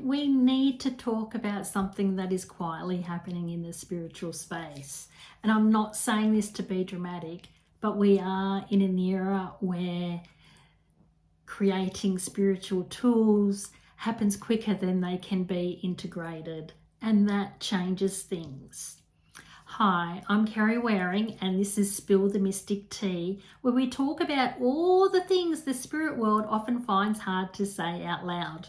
we need to talk about something that is quietly happening in the spiritual space. And I'm not saying this to be dramatic, but we are in an era where creating spiritual tools happens quicker than they can be integrated, and that changes things. Hi, I'm Kerry Waring, and this is Spill the Mystic Tea, where we talk about all the things the spirit world often finds hard to say out loud.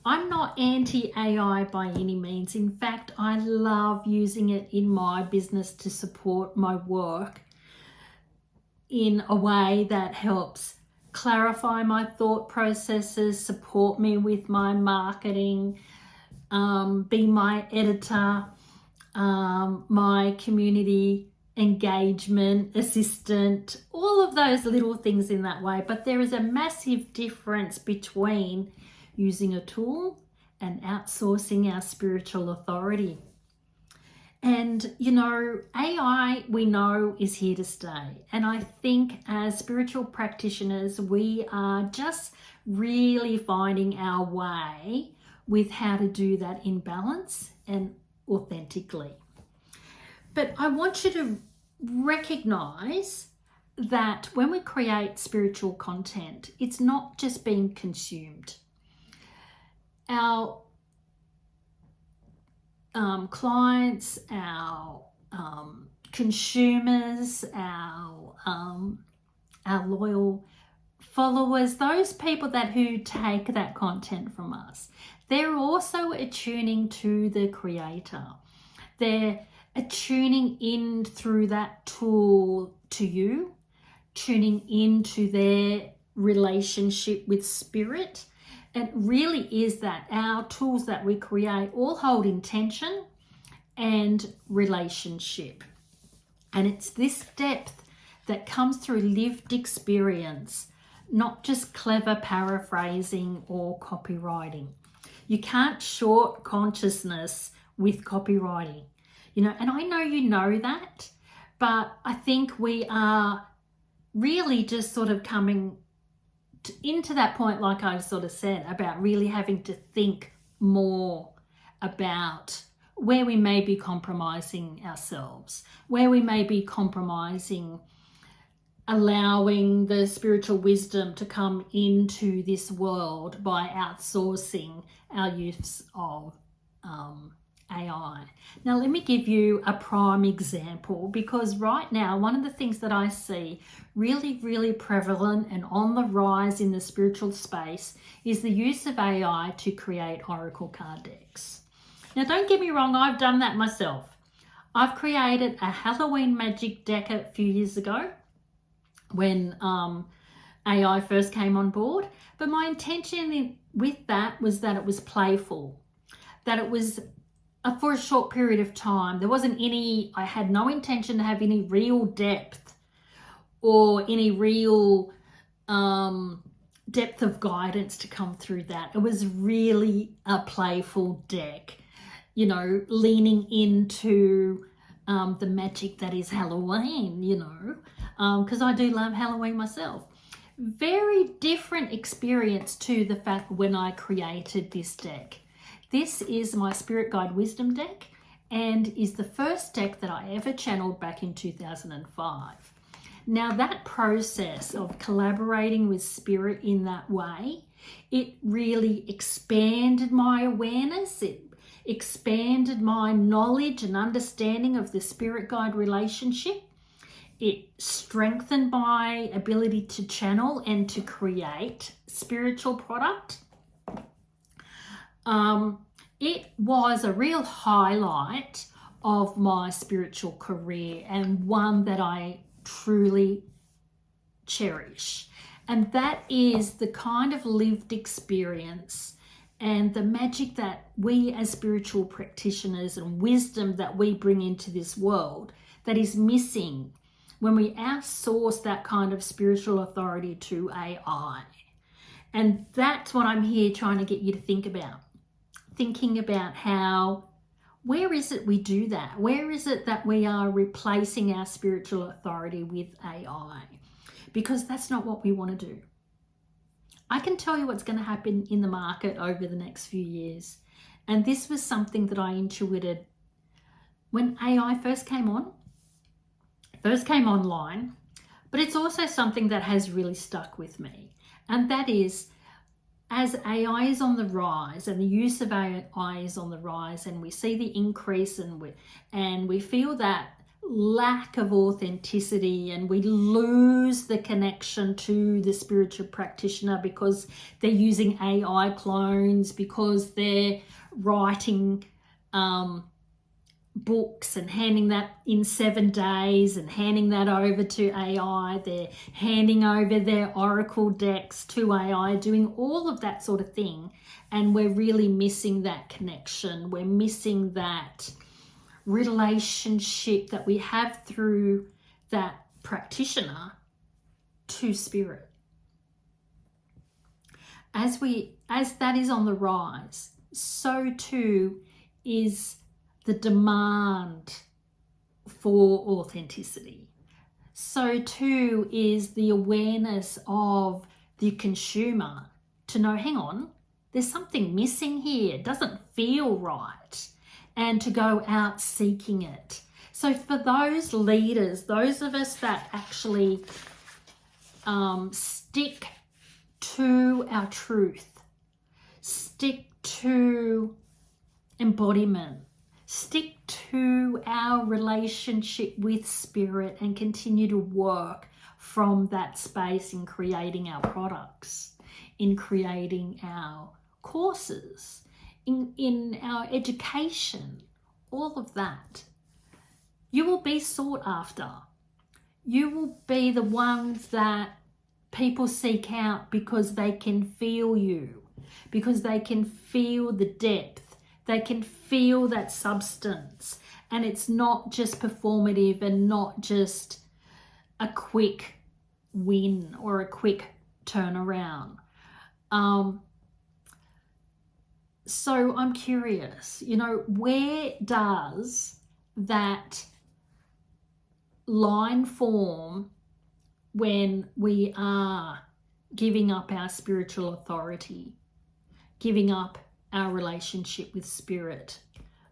I'm not anti-AI by any means. In fact, I love using it in my business to support my work in a way that helps clarify my thought processes, support me with my marketing, be my editor, my community engagement assistant, all of those little things in that way. But there is a massive difference between using a tool and outsourcing our spiritual authority. And, you know, AI, we know, is here to stay. And I think as spiritual practitioners, we are just really finding our way with how to do that in balance and authentically. But I want you to recognize that when we create spiritual content, it's not just being consumed. Our clients, our consumers, our loyal followers, those people who take that content from us, they're also attuning to the creator. They're attuning in through that tool to you, tuning into their relationship with spirit. It really is that our tools that we create all hold intention and relationship. And it's this depth that comes through lived experience, not just clever paraphrasing or copywriting. You can't short consciousness with copywriting, you know, and I know you know that, but I think we are really just sort of coming into that point, like I sort of said, about really having to think more about where we may be compromising ourselves, where we may be compromising allowing the spiritual wisdom to come into this world by outsourcing our use of AI. Now, let me give you a prime example, because right now, one of the things that I see really, really prevalent and on the rise in the spiritual space is the use of AI to create oracle card decks. Now, don't get me wrong, I've done that myself. I've created a Halloween magic deck a few years ago when AI first came on board, but my intention with that was that it was playful, that it was for a short period of time. There wasn't I had no intention to have any real depth or any real depth of guidance to come through that. It was really a playful deck, you know, leaning into the magic that is Halloween, you know, because I do love Halloween myself. Very different experience to the fact when I created this deck. This is my Spirit Guide Wisdom deck and is the first deck that I ever channeled back in 2005. Now, that process of collaborating with Spirit in that way, it really expanded my awareness. It expanded my knowledge and understanding of the Spirit Guide relationship. It strengthened my ability to channel and to create spiritual product. It was a real highlight of my spiritual career, and one that I truly cherish. And that is the kind of lived experience and the magic that we as spiritual practitioners and wisdom that we bring into this world that is missing when we outsource that kind of spiritual authority to AI. And that's what I'm here trying to get you to think about. Thinking about where is it we do that? Where is it that we are replacing our spiritual authority with AI? Because that's not what we want to do. I can tell you what's going to happen in the market over the next few years. And this was something that I intuited when AI first came online, but it's also something that has really stuck with me. And that is, as AI is on the rise and the use of AI is on the rise, and we see the increase, and we feel that lack of authenticity, and we lose the connection to the spiritual practitioner because they're using AI clones, because they're writing books and handing that in 7 days and handing that over to AI. They're handing over their oracle decks to AI, doing all of that sort of thing. And we're really missing that connection. We're missing that relationship that we have through that practitioner to spirit. As that is on the rise, so too is the demand for authenticity. So too is the awareness of the consumer to know, hang on, there's something missing here. It doesn't feel right. And to go out seeking it. So for those leaders, those of us that actually stick to our truth, stick to embodiment, stick to our relationship with spirit, and continue to work from that space in creating our products, in creating our courses, in our education, all of that, you will be sought after. You will be the ones that people seek out because they can feel you, because they can feel the depth, they can feel that substance, and it's not just performative and not just a quick win or a quick turnaround. So I'm curious, where does that line form when we are giving up our spiritual authority, giving up our relationship with spirit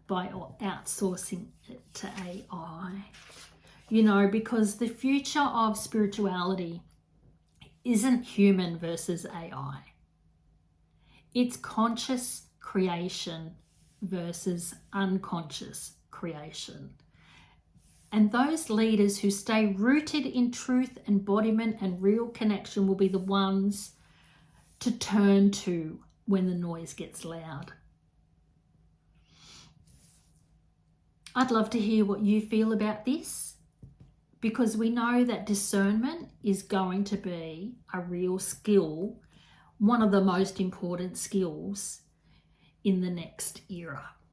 by outsourcing it to AI? Because the future of spirituality isn't human versus AI. It's conscious creation versus unconscious creation. And those leaders who stay rooted in truth, embodiment, and real connection will be the ones to turn to when the noise gets loud. I'd love to hear what you feel about this, because we know that discernment is going to be a real skill, one of the most important skills in the next era.